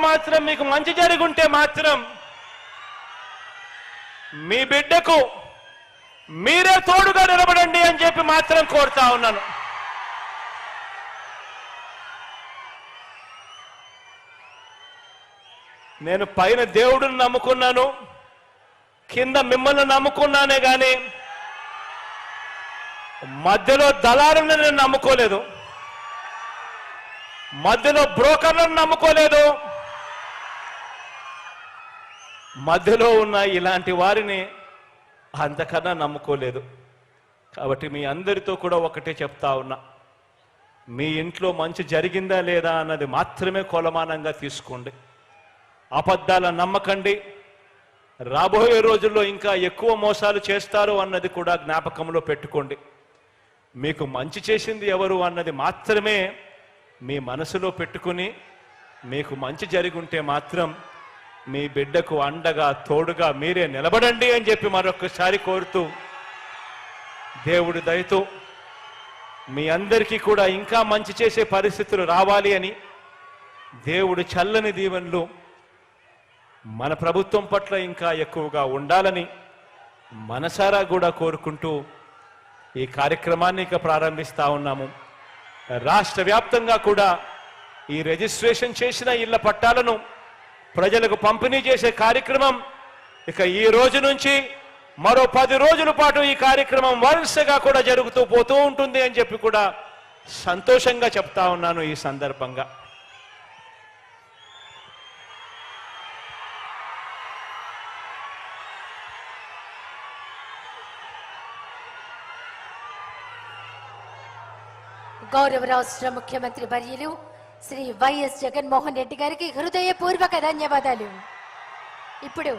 మాత్రం మీకు మంచి జరుగుంటే మాత్రం మీ బిడ్డకు మీరే తోడుగా నిలబడండి అని చెప్పి మాత్రం కోరుతా ఉన్నాను. నేను పైన దేవుడిని నమ్ముకున్నాను, కింద మిమ్మల్ని నమ్ముకున్నానే కానీ మధ్యలో దళారులను నేను నమ్ముకోలేదు, మధ్యలో బ్రోకర్లను నమ్ముకోలేదు, మధ్యలో ఉన్న ఇలాంటి వారిని అంతకన్నా నమ్ముకోలేదు. కాబట్టి మీ అందరితో కూడా ఒకటే చెప్తా ఉన్నా, మీ ఇంట్లో మంచి జరిగిందా లేదా అన్నది మాత్రమే కొలమానంగా తీసుకోండి. అబద్ధాల నమ్మకండి. రాబోయే రోజుల్లో ఇంకా ఎక్కువ మోసాలు చేస్తారు అన్నది కూడా జ్ఞాపకంలో పెట్టుకోండి. మీకు మంచి చేసింది ఎవరు అన్నది మాత్రమే మీ మనసులో పెట్టుకుని మీకు మంచి జరిగుంటే మాత్రం మీ బిడ్డకు అండగా తోడుగా మీరే నిలబడండి అని చెప్పి మరొకసారి కోరుతూ, దేవుడి దయతో మీ అందరికీ కూడా ఇంకా మంచి చేసే పరిస్థితులు రావాలి అని, దేవుడి చల్లని దీవెనలు మన ప్రభుత్వం పట్ల ఇంకా ఎక్కువగా ఉండాలని మనసారా కూడా కోరుకుంటూ ఈ కార్యక్రమాన్ని ఇక ప్రారంభిస్తా ఉన్నాము. రాష్ట్ర వ్యాప్తంగా కూడా ఈ రిజిస్ట్రేషన్ చేసిన ఇళ్ల పట్టాలను ప్రజలకు పంపిణీ చేసే కార్యక్రమం ఇక ఈ రోజు నుంచి మరో 10 రోజుల పాటు ఈ కార్యక్రమం వరుసగా కూడా జరుగుతూ పోతూ ఉంటుంది అని చెప్పి కూడా సంతోషంగా చెప్తా ఉన్నాను. ఈ సందర్భంగా గౌరవ రాష్ట్ర ముఖ్యమంత్రి వర్యులు శ్రీ వైఎస్ జగన్మోహన్ రెడ్డి గారికి హృదయపూర్వక ధన్యవాదాలు. ఇప్పుడు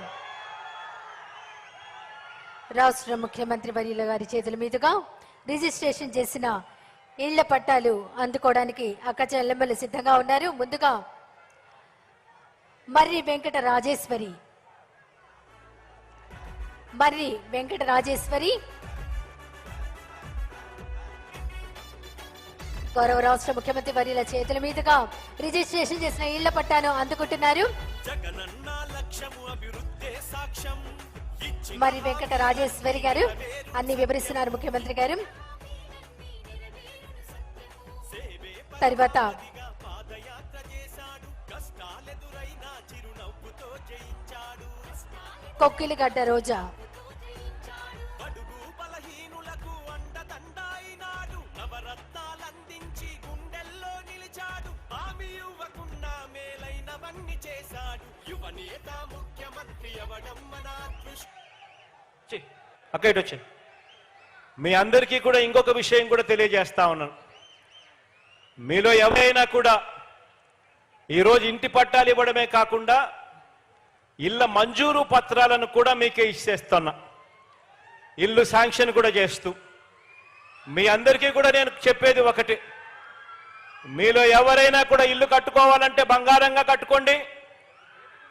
రాష్ట్ర ముఖ్యమంత్రి వర్యుల గారి చేతుల మీదుగా రిజిస్ట్రేషన్ చేసిన ఇళ్ల పట్టాలు అందుకోవడానికి అక్క చెల్లెమ్మలు సిద్ధంగా ఉన్నారు. ముందుగా మర్రి వెంకట రాజేశ్వరి గౌరవ రాష్ట్ర ముఖ్యమంత్రి వర్యుల చేతుల మీదుగా రిజిస్ట్రేషన్ చేసిన ఇళ్ల పట్టాను అందుకుంటున్నారు. మరి వెంకట రాజేశ్వరి గారు అన్ని వివరిస్తున్నారు ముఖ్యమంత్రి గారు. తర్వాత కొక్కిలిగడ్డ రోజా, అక్క ఇటు వచ్చి మీ అందరికీ కూడా ఇంకొక విషయం కూడా తెలియజేస్తా ఉన్నాను. మీలో ఎవరైనా కూడా ఈరోజు ఇంటి పట్టాలు ఇవ్వడమే కాకుండా ఇళ్ళ మంజూరు పత్రాలను కూడా మీకే ఇచ్చేస్తున్నా, ఇల్లు శాంక్షన్ కూడా చేస్తూ. మీ అందరికీ కూడా నేను చెప్పేది ఒకటి, మీలో ఎవరైనా కూడా ఇల్లు కట్టుకోవాలంటే బంగారంగా కట్టుకోండి.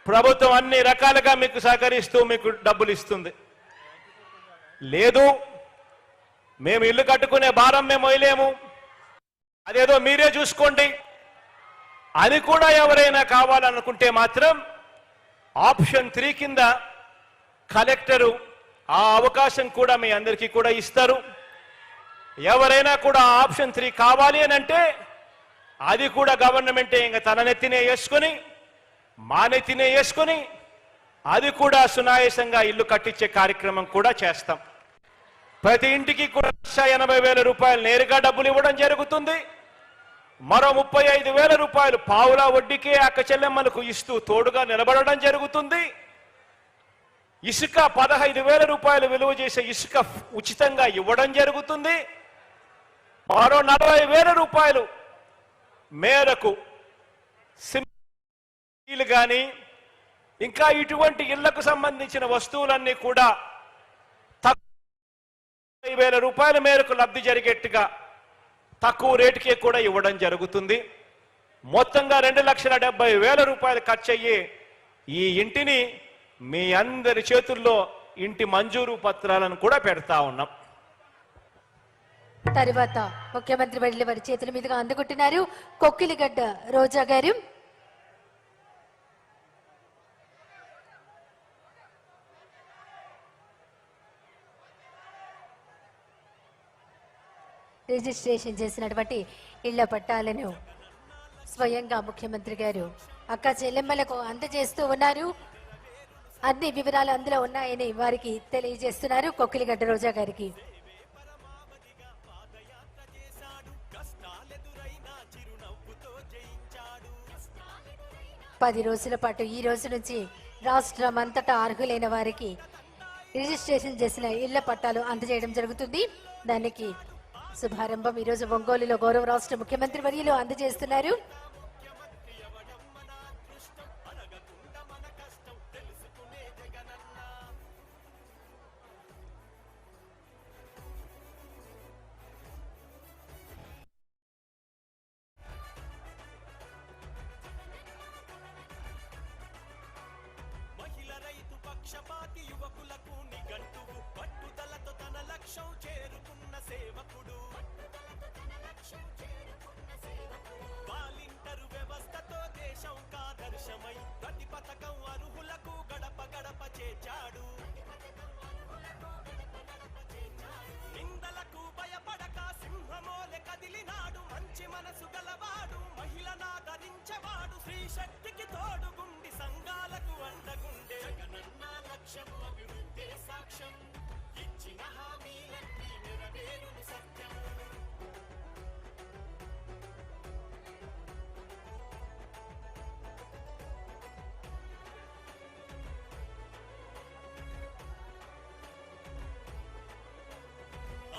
ప్రభుత్వం అన్ని రకాలుగా మీకు సహకరిస్తూ మీకు డబ్బులు ఇస్తుంది. లేదు మేము ఇల్లు కట్టుకునే భారం మేము మొయ్యలేము, అదేదో మీరే చూసుకోండి అని కూడా ఎవరైనా కావాలనుకుంటే మాత్రం ఆప్షన్ 3 కింద కలెక్టరు ఆ అవకాశం కూడా మీ అందరికీ కూడా ఇస్తారు. ఎవరైనా కూడా ఆప్షన్ 3 కావాలి అని అంటే అది కూడా గవర్నమెంటే ఇంకా తన నెత్తినే వేసుకొని మా నెత్తినే వేసుకొని అది కూడా సునాయాసంగా ఇల్లు కట్టించే కార్యక్రమం కూడా చేస్తాం. ప్రతి ఇంటికి కూడా 1,80,000 రూపాయలు నేరుగా డబ్బులు ఇవ్వడం జరుగుతుంది. మరో 35,000 రూపాయలు పావులా వడ్డీకే అక్క చెల్లెమ్మలకు ఇస్తూ తోడుగా నిలబడడం జరుగుతుంది. ఇసుక 15,000 రూపాయలు విలువ చేసే ఇసుక ఉచితంగా ఇవ్వడం జరుగుతుంది. మరో 40,000 రూపాయలు మేరకు సిమెంట్ కానీ ఇంకా ఇటువంటి ఇళ్లకు సంబంధించిన వస్తువులన్నీ కూడా 30,000 రూపాయల మేరకు లబ్ధి జరిగేట్టుగా తక్కువ రేటుకే కూడా ఇవ్వడం జరుగుతుంది. మొత్తంగా 2,70,000 రూపాయలు ఖర్చు అయ్యే ఈ ఇంటిని మీ అందరి చేతుల్లో ఇంటి మంజూరు పత్రాలను కూడా పెడతా ఉన్నాం. తర్వాత ముఖ్యమంత్రి వర్యుల వారి చేతుల మీదుగా అందుకుంటున్నారు కొక్కిలిగడ్డ రోజా గారు. రిజిస్ట్రేషన్ చేసినటువంటి ఇళ్ల పట్టాలను స్వయంగా ముఖ్యమంత్రి గారు అక్క చెల్లెమ్మలకు అందజేస్తూ ఉన్నారు. అన్ని వివరాలు అందులో ఉన్నాయని వారికి తెలియజేస్తున్నారు కొక్కిలిగడ్డ రోజా గారికి. పది రోజుల పాటు ఈ రోజు నుంచి రాష్ట్రం అంతటా అర్హులైన వారికి రిజిస్ట్రేషన్ చేసిన ఇళ్ల పట్టాలు అందజేయడం జరుగుతుంది. దానికి శుభారంభం ఈరోజు ఒంగోలులో గౌరవ రాష్ట్ర ముఖ్యమంత్రి వర్యులు అందజేస్తున్నారు. పక్షపాతి యువకులకు నిఘంటువు పట్టుదలతో తన లక్ష్యం చేరుకున్న సేవకుడు వాలింటరు వ్యవస్థతో దేశం కాదర్శమై ప్రతి పథకం అర్హులకు గడప గడప చేర్చాడు. నిందలకు భయపడక సింహమోలె కదిలినాడు. మంచి మనసు గలవాడు మహిళనాదరించేవాడు. స్త్రీ శక్తికి తోడుగుండి సంఘాలకు అండగుండే జగనన్న లక్ష్యం అభివృద్ధి సాక్ష్యం. ఇచ్చిన హామీలన్నీ నెరవేరును సత్యం.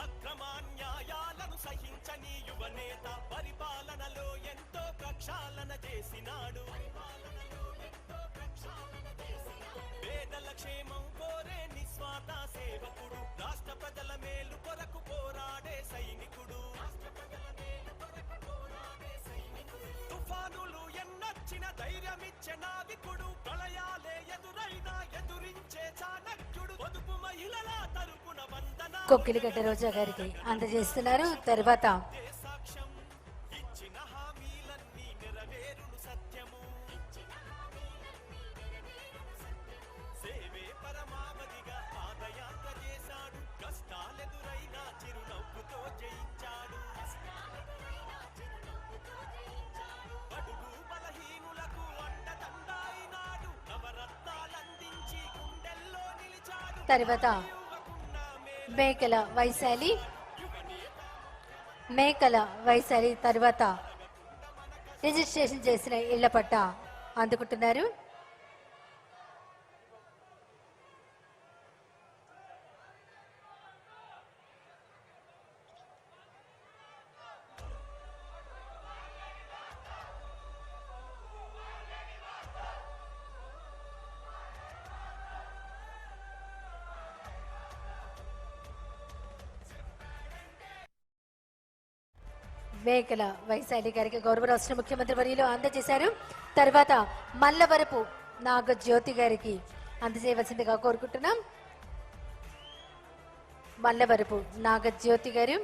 అక్రమాన్యాయాలను సహించని యువనేత పరిపాలనలో ఎంతో ప్రక్షాళన చేసినాడు. పేదల క్షేమం కోరే నిస్వార్థ సేవకుడు. రాష్ట్ర ప్రజల మేలు కొరకు పోరాడే సైనికుడు. తుఫానులు ఎన్నొచ్చిన ధైర్యమిచ్చే నావికుడు. ప్రళయాలే ఎదురైనా ఎదురించే చాణక్యుడు. పొదుపు మహిళల తరపున వందన కొక్కిలిగడ్డ రోజా గారికి అందజేస్తున్నారు. తర్వాత సాక్ష్యం. ఇచ్చిన హామీలన్నీ నెరవేరును సత్యము. సేవే పరమావధిగా పాదయాత్ర చేశాడు. కష్టాలెదురైనా చిరునవ్వుతో జయించాడు. బడుగు బలహీనులకు అండదండాయినాడు. నవరత్నాలందించి గుండెల్లో నిలిచాడు. తర్వాత మేకల వైశాలి తర్వాత రిజిస్ట్రేషన్ చేసిన ఇళ్ల పట్టా అందుకుంటున్నారు. మేకల వైశాలి గారికి గౌరవ రాష్ట్ర ముఖ్యమంత్రి వర్యులు అందజేశారు. తర్వాత మల్లవరపు నాగజ్యోతి గారికి అందజేయవలసిందిగా కోరుకుంటున్నాం. మల్లవరపు నాగజ్యోతి గారు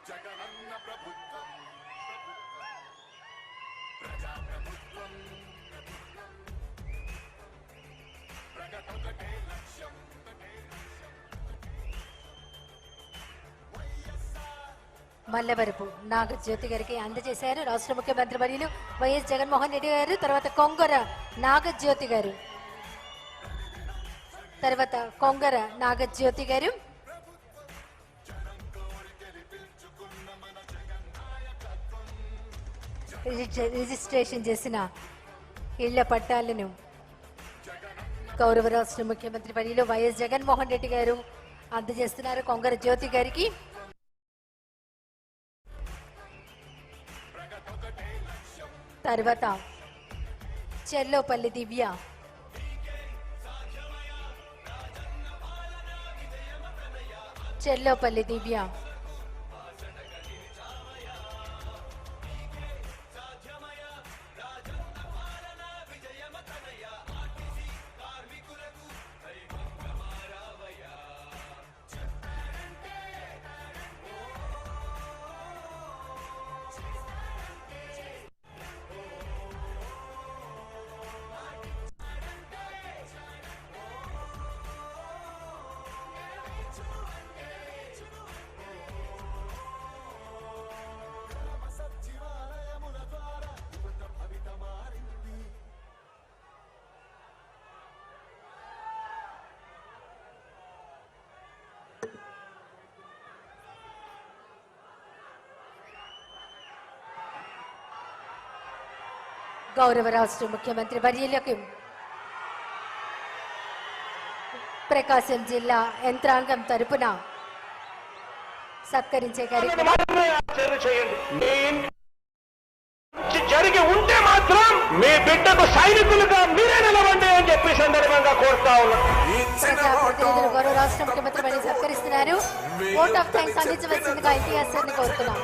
జగనన్న ప్రభుత్వం ప్రజా ప్రభుత్వం ప్రగతొకటే లక్ష్యం. మల్లవరపు నాగజ్యోతి గారికి అందజేశారు రాష్ట్ర ముఖ్యమంత్రి వర్యులు వైఎస్ జగన్మోహన్ రెడ్డి గారు. తర్వాత కొంగర నాగజ్యోతి గారు రిజిస్ట్రేషన్ చేసిన ఇళ్ల పట్టాలను గౌరవ రాష్ట్ర ముఖ్యమంత్రి వర్యులు వైఎస్ జగన్మోహన్ రెడ్డి గారు అందజేస్తున్నారు కొంగర జ్యోతి గారికి. తర్వాత చెల్లోపల్లి దివ్య గౌరవ రాష్ట్ర ముఖ్యమంత్రి వర్యులకు ప్రకాశం జిల్లా యంత్రాంగం తరపున సత్కరించే కార్యక్రమం మాత్రమే ఆచరణ చేయండి. మీ ఇంటి జరిగి ఉంటే మాత్రం మీ బిడ్డకు సైనికులుగా మీరే నిలవండి అని చెప్పి సందర్భంగా కోరుతా ఉన్నాం. ప్రజాప్రతినిధులు గౌరవ రాష్ట్ర ముఖ్యమంత్రి వారిని సత్కరిస్తున్నారు. ఓట్ ఆఫ్ థ్యాంక్స్ అందించవలసిందిగా ఎన్టీఆర్ సార్ని కోరుతున్నాం.